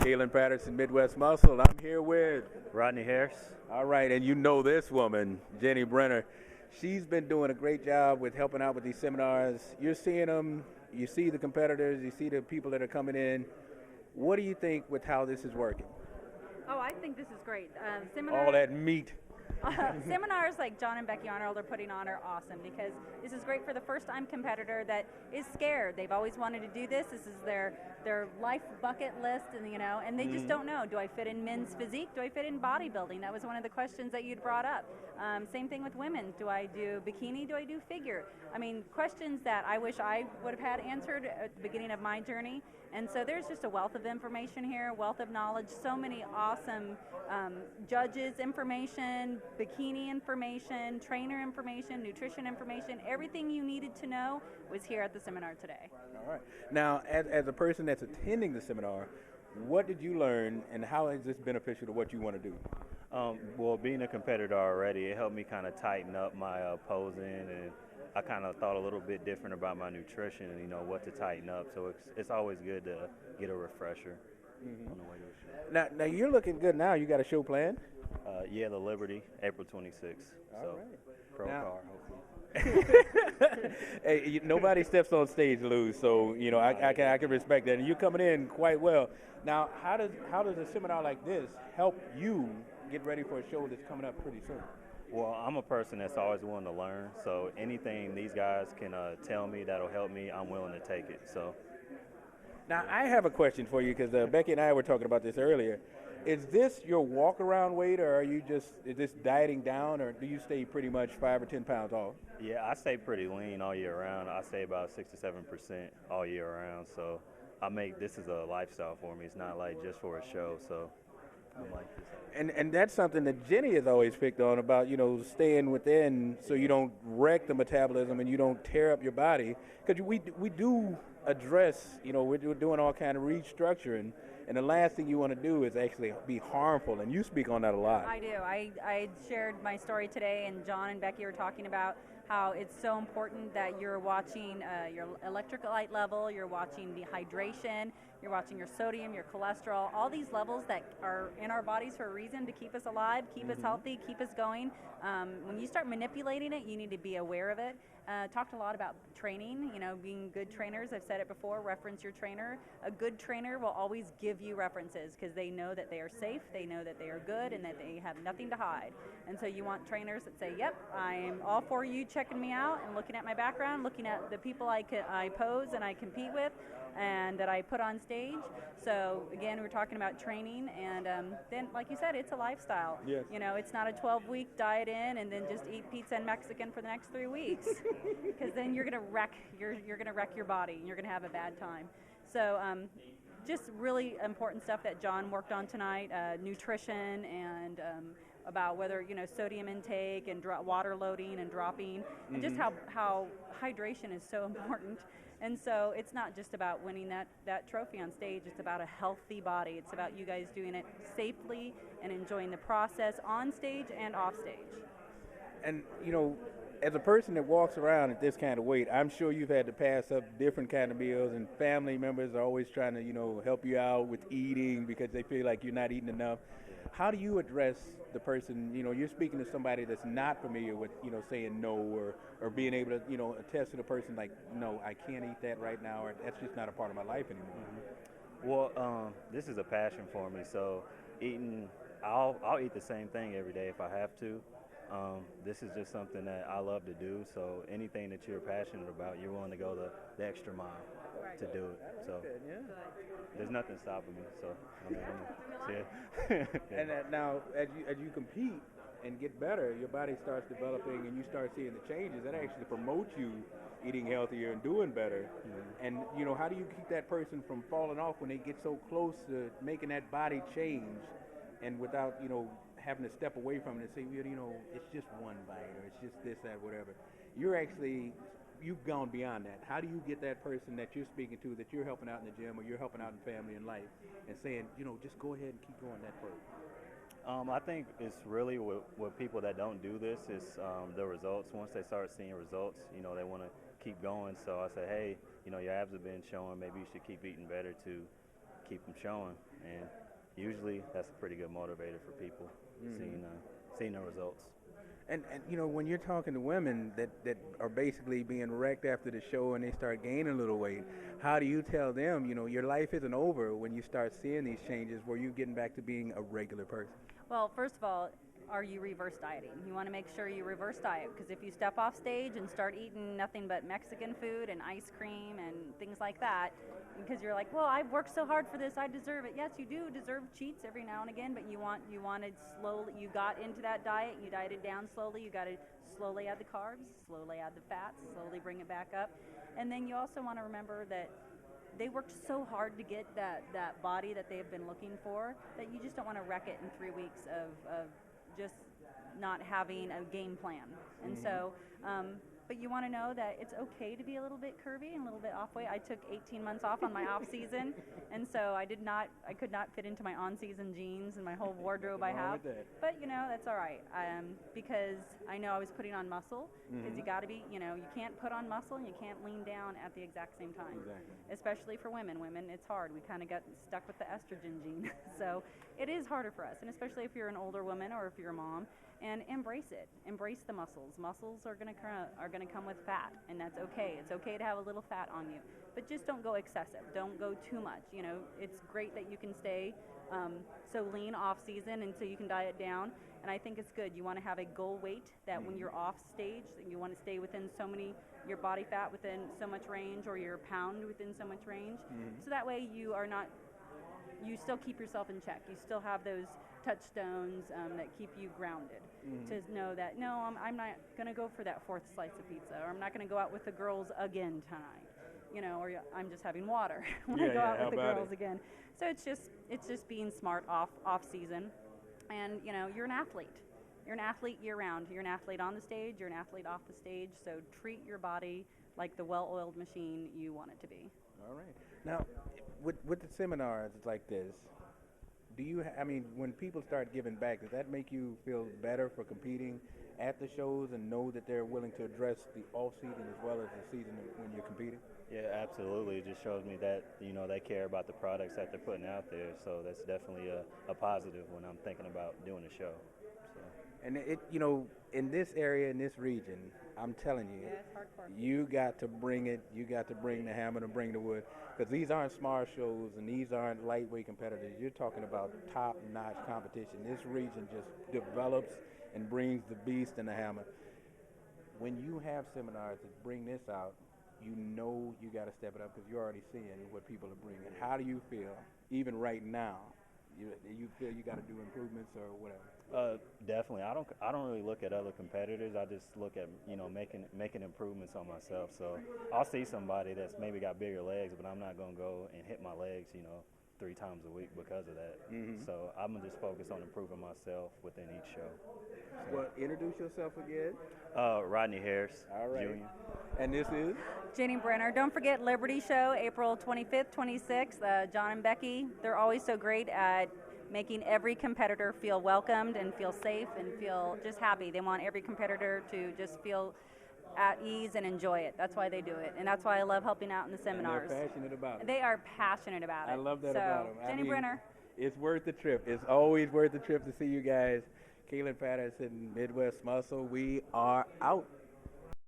Kalen Patterson, Midwest Muscle. I'm here with. Rodney Harris. All right, and you know this woman, Jenni Brenner. She's been doing a great job with helping out with these seminars. You're seeing them, you see the competitors, you see the people that are coming in. What do you think with how this is working? Oh, I think this is great. All that meat. Seminars like John and Becky Arnold are putting on are awesome because this is great for the first-time competitor that is scared. They've always wanted to do this. This is their life bucket list, and they just don't know. Do I fit in men's physique? Do I fit in bodybuilding? That was one of the questions that you'd brought up. Same thing with women. Do I do bikini? Do I do figure? I mean, questions that I wish I would have had answered at the beginning of my journey. And so there's just a wealth of information here, wealth of knowledge, so many awesome judges information, bikini information, trainer information, nutrition information. Everything you needed to know was here at the seminar today. All right. Now, as a person that's attending the seminar, what did you learn and how is this beneficial to what you want to do? Well, being a competitor already, it helped me kind of tighten up my posing, and I kind of thought a little bit different about my nutrition and, what to tighten up. So it's always good to get a refresher on the way to the show. Now you're looking good now. You got a show planned? Yeah, the Liberty, April 26th. All right. Pro now, car, hopefully. Hey, nobody steps on stage lose, so I can respect that. And you're coming in quite well. Now, how does a seminar like this help you get ready for a show that's coming up pretty soon? Well, I'm a person that's always willing to learn, so anything these guys can tell me that'll help me, I'm willing to take it. So. Now, I have a question for you because Becky and I were talking about this earlier. Is this your walk-around weight, or is this dieting down, or do you stay pretty much 5 or 10 pounds off? Yeah, I stay pretty lean all year round. I stay about 6 to 7% all year round, so this is a lifestyle for me. It's not like just for a show, so I'm like this. And that's something that Jenni has always picked on about, staying within so you don't wreck the metabolism and you don't tear up your body. Because we do address, we're doing all kind of restructuring, and the last thing you want to do is actually be harmful, and you speak on that a lot. I do. I shared my story today, and John and Becky were talking about how it's so important that you're watching your electrolyte level, you're watching the hydration, you're watching your sodium, your cholesterol, all these levels that are in our bodies for a reason to keep us alive, keep us healthy, keep us going. When you start manipulating it, you need to be aware of it. Talked a lot about training, being good trainers. I've said it before, reference your trainer. A good trainer will always give you references because they know that they are safe, they know that they are good, and that they have nothing to hide. And so you want trainers that say, yep, I'm all for you checking me out and looking at my background, looking at the people I pose and I compete with and that I put on stage. So again, we're talking about training, and then, like you said, it's a lifestyle. Yes. It's not a 12-week diet in and then just eat pizza and Mexican for the next 3 weeks, because then you're gonna wreck your body and you're gonna have a bad time. So just really important stuff that John worked on tonight, nutrition and about whether sodium intake and water loading and dropping, and just how hydration is so important. And so it's not just about winning that trophy on stage, it's about a healthy body. It's about you guys doing it safely and enjoying the process on stage and off stage. And, as a person that walks around at this kind of weight, I'm sure you've had to pass up different kind of meals, and family members are always trying to, help you out with eating because they feel like you're not eating enough. How do you address the person, you're speaking to somebody that's not familiar with, saying no or being able to, attest to the person like, no, I can't eat that right now, or that's just not a part of my life anymore? Well, this is a passion for me, so I'll eat the same thing every day if I have to. This is just something that I love to do, so anything that you're passionate about, you're willing to go the extra mile to do it. So there's nothing stopping me. So yeah. And now, as you compete and get better, your body starts developing, and you start seeing the changes. That actually promotes you eating healthier and doing better. And how do you keep that person from falling off when they get so close to making that body change, and without having to step away from it and say, it's just one bite, or it's just this, that, whatever. You've gone beyond that. How do you get that person that you're speaking to, that you're helping out in the gym or you're helping out in family and life, and saying, just go ahead and keep going that further? I think it's really with people that don't do this, it's the results. Once they start seeing results, they want to keep going. So I say, hey, your abs have been showing. Maybe you should keep eating better to keep them showing. and usually that's a pretty good motivator for people, seeing the results. And you know, when you're talking to women that are basically being wrecked after the show and they start gaining a little weight, how do you tell them, you know, your life isn't over when you start seeing these changes where you're getting back to being a regular person? Well, first of all, are you reverse dieting? You want to make sure you reverse diet, because if you step off stage and start eating nothing but Mexican food and ice cream and things like that, because you're like, well, I've worked so hard for this, I deserve it. Yes, you do deserve cheats every now and again, but you wanted slowly. You got into that diet, you dieted down slowly. You got to slowly add the carbs, slowly add the fats, slowly bring it back up, and then you also want to remember that they worked so hard to get that body that they've been looking for, that you just don't want to wreck it in 3 weeks of just not having a game plan. And so, but you want to know that it's okay to be a little bit curvy and a little bit off weight. I took 18 months off on my off season, and so I could not fit into my on season jeans and my whole wardrobe I have. But you know, that's all right, because I know I was putting on muscle, because you got to be, you know, you can't put on muscle and you can't lean down at the exact same time. Especially for women. Women, it's hard. We kind of got stuck with the estrogen gene. So it is harder for us, and especially if you're an older woman or if you're a mom. And embrace it. Embrace the muscles. Muscles are gonna come with fat, and that's okay. It's okay to have a little fat on you, but just don't go excessive. Don't go too much. You know, it's great that you can stay so lean off season, and so you can diet down. And I think it's good. You want to have a goal weight that when you're off stage, you want to stay within so many, your body fat within so much range, or your pound within so much range. So that way you are not. You still keep yourself in check. You still have those touchstones that keep you grounded, to know that, no, I'm not going to go for that fourth slice of pizza, or I'm not going to go out with the girls again tonight, you know, or I'm just having water when I go out with the girls again. So it's just being smart off season. And, you know, you're an athlete. You're an athlete year round. You're an athlete on the stage. You're an athlete off the stage. So treat your body like the well-oiled machine you want it to be. All right. Now, with the seminars like this, do you, I mean, when people start giving back, does that make you feel better for competing at the shows and know that they're willing to address the off season as well as the season when you're competing? Yeah, absolutely. It just shows me that, you know, they care about the products that they're putting out there. So that's definitely a positive when I'm thinking about doing a show. So. And it, you know, in this area, in this region, I'm telling you, you got to bring it. You got to bring the hammer and bring the wood, because these aren't smart shows and these aren't lightweight competitors. You're talking about top-notch competition. This region just develops and brings the beast and the hammer. When you have seminars that bring this out, you know you got to step it up, because you're already seeing what people are bringing. How do you feel, even right now? You feel you got to do improvements or whatever? Definitely. I don't really look at other competitors. I just look at, you know, making improvements on myself. So I'll see somebody that's maybe got bigger legs, but I'm not gonna go and hit my legs, you know, 3 times a week because of that. So I'm gonna just focus on improving myself within each show. So. Well, introduce yourself again. Rodney Harris, all right. Jr. And this is Jenni Brenner. Don't forget Liberty Show, April 25th, 26th. John and Becky, they're always so great at making every competitor feel welcomed and feel safe and feel just happy. They want every competitor to just feel at ease and enjoy it. That's why they do it, and that's why I love helping out in the seminars. And they're passionate about it. They are passionate about it. I love that about them. Jenni Brenner. It's worth the trip. It's always worth the trip to see you guys. Kaylin Patterson, Midwest Muscle. We are out.